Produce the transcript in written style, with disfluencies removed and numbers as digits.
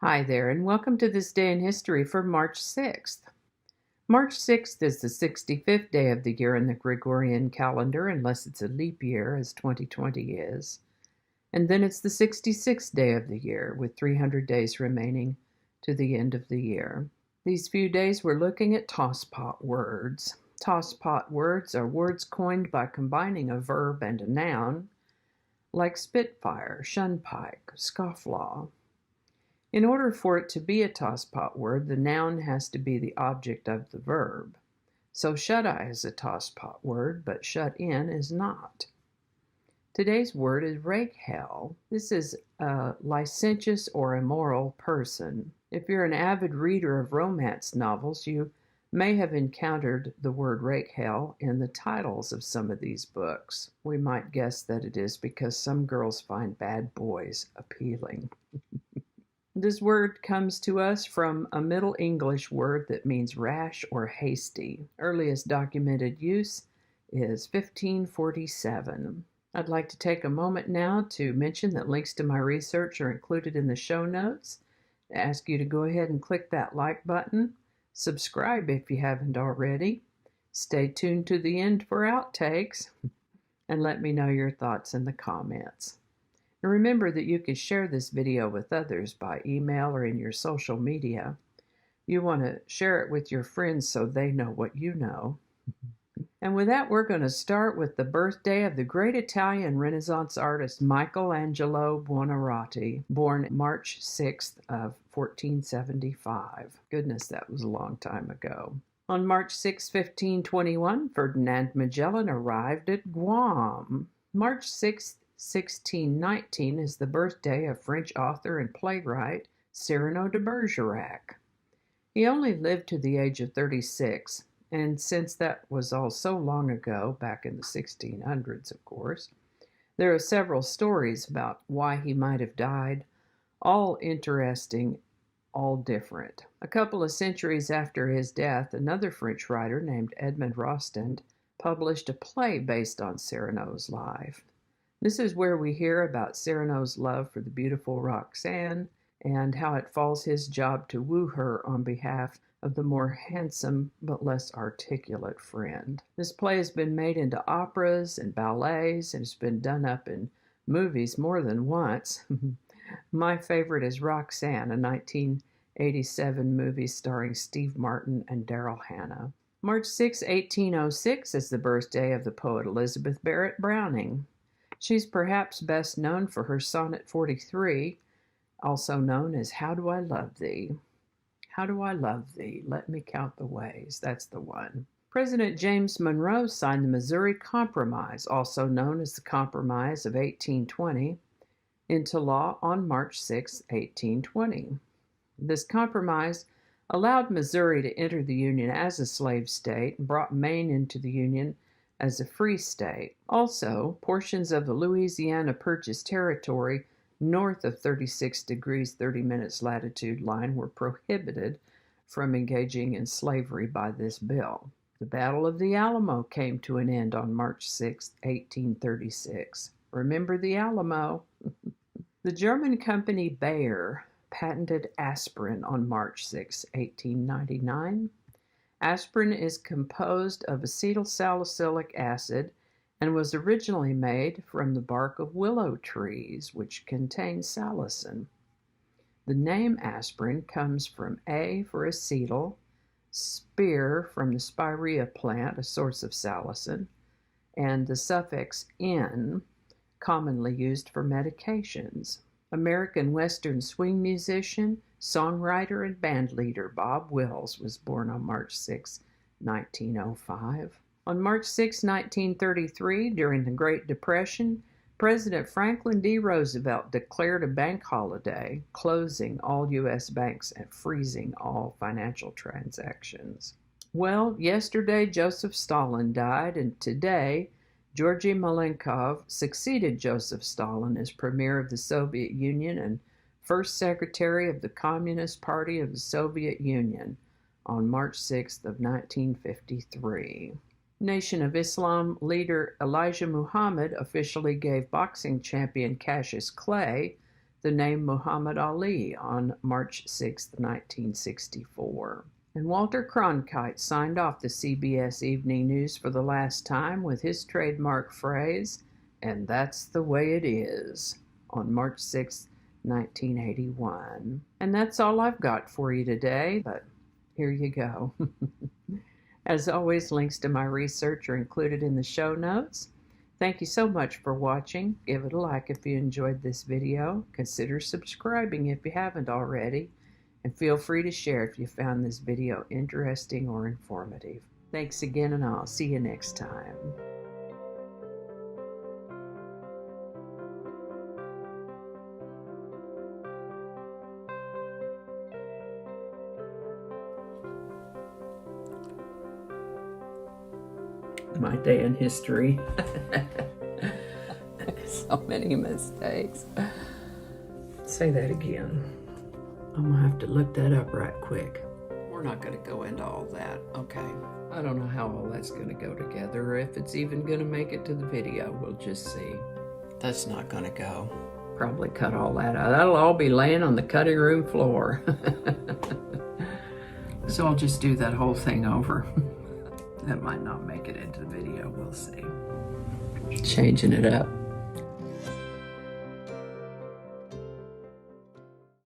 Hi there, and welcome to this day in history for March 6th. March 6th is the 65th day of the year in the Gregorian calendar, unless it's a leap year, as 2020 is. And then it's the 66th day of the year, with 300 days remaining to the end of the year. These few days we're looking at tosspot words. Tosspot words are words coined by combining a verb and a noun, like spitfire, shunpike, scofflaw. In order for it to be a tosspot word, the noun has to be the object of the verb. So shut-eye is a tosspot word, but shut-in is not. Today's word is Rakehell. This is a licentious or immoral person. If you're an avid reader of romance novels, you may have encountered the word Rakehell in the titles of some of these books. We might guess that it is because some girls find bad boys appealing. This word comes to us from a Middle English word that means rash or hasty. Earliest documented use is 1547. I'd like to take a moment now to mention that links to my research are included in the show notes. I ask you to go ahead and click that like button. Subscribe if you haven't already. Stay tuned to the end for outtakes. And let me know your thoughts in the comments. And remember that you can share this video with others by email or in your social media. You want to share it with your friends so they know what you know. And with that, we're going to start with the birthday of the great Italian Renaissance artist Michelangelo Bonarati, born March 6th of 1475. Goodness, that was a long time ago. On March 6, 1521, Ferdinand Magellan arrived at Guam. March 6th, 1619 is the birthday of French author and playwright Cyrano de Bergerac. He only lived to the age of 36, and since that was all so long ago, back in the 1600s, of course, there are several stories about why he might have died, all interesting, all different. A couple of centuries after his death, another French writer named Edmond Rostand published a play based on Cyrano's life. This is where we hear about Cyrano's love for the beautiful Roxanne and how it falls his job to woo her on behalf of the more handsome but less articulate friend. This play has been made into operas and ballets and has been done up in movies more than once. My favorite is Roxanne, a 1987 movie starring Steve Martin and Daryl Hannah. March 6, 1806 is the birthday of the poet Elizabeth Barrett Browning. She's perhaps best known for her Sonnet 43, also known as How Do I Love Thee? How do I love thee? Let me count the ways. That's the one. President James Monroe signed the Missouri Compromise, also known as the Compromise of 1820, into law on March 6, 1820. This compromise allowed Missouri to enter the Union as a slave state and brought Maine into the Union as a free state. Also, portions of the Louisiana Purchase territory north of 36 degrees 30 minutes latitude line were prohibited from engaging in slavery by this bill. The Battle of the Alamo came to an end on March 6, 1836. Remember the Alamo? The German company Bayer patented aspirin on March 6, 1899. Aspirin is composed of acetylsalicylic acid and was originally made from the bark of willow trees, which contain salicin. The name aspirin comes from A for acetyl, spir from the spirea plant, a source of salicin, and the suffix "in", commonly used for medications. American Western swing musician, songwriter, and bandleader Bob Wills was born on March 6, 1905. On March 6, 1933, during the Great Depression, President Franklin D. Roosevelt declared a bank holiday, closing all U.S. banks and freezing all financial transactions. Well, yesterday Joseph Stalin died, and today Georgy Malenkov succeeded Joseph Stalin as premier of the Soviet Union and first secretary of the Communist Party of the Soviet Union on March 6th of 1953. Nation of Islam leader Elijah Muhammad officially gave boxing champion Cassius Clay the name Muhammad Ali on March 6, 1964. And Walter Cronkite signed off the CBS Evening News for the last time with his trademark phrase, "And that's the way it is," on March 6, 1981. And that's all I've got for you today, but here you go. As always, links to my research are included in the show notes. Thank you so much for watching. Give it a like if you enjoyed this video. Consider subscribing if you haven't already. And feel free to share if you found this video interesting or informative. Thanks again, and I'll see you next time. My day in history. So many mistakes. Say that again. I'm gonna have to look that up right quick. We're not gonna go into all that, okay? I don't know how all that's gonna go together, or if it's even gonna make it to the video. We'll just see. That's not gonna go. Probably cut all that out. That'll all be laying on the cutting room floor. So I'll just do that whole thing over. That might not make it into the video, we'll see. Changing it up.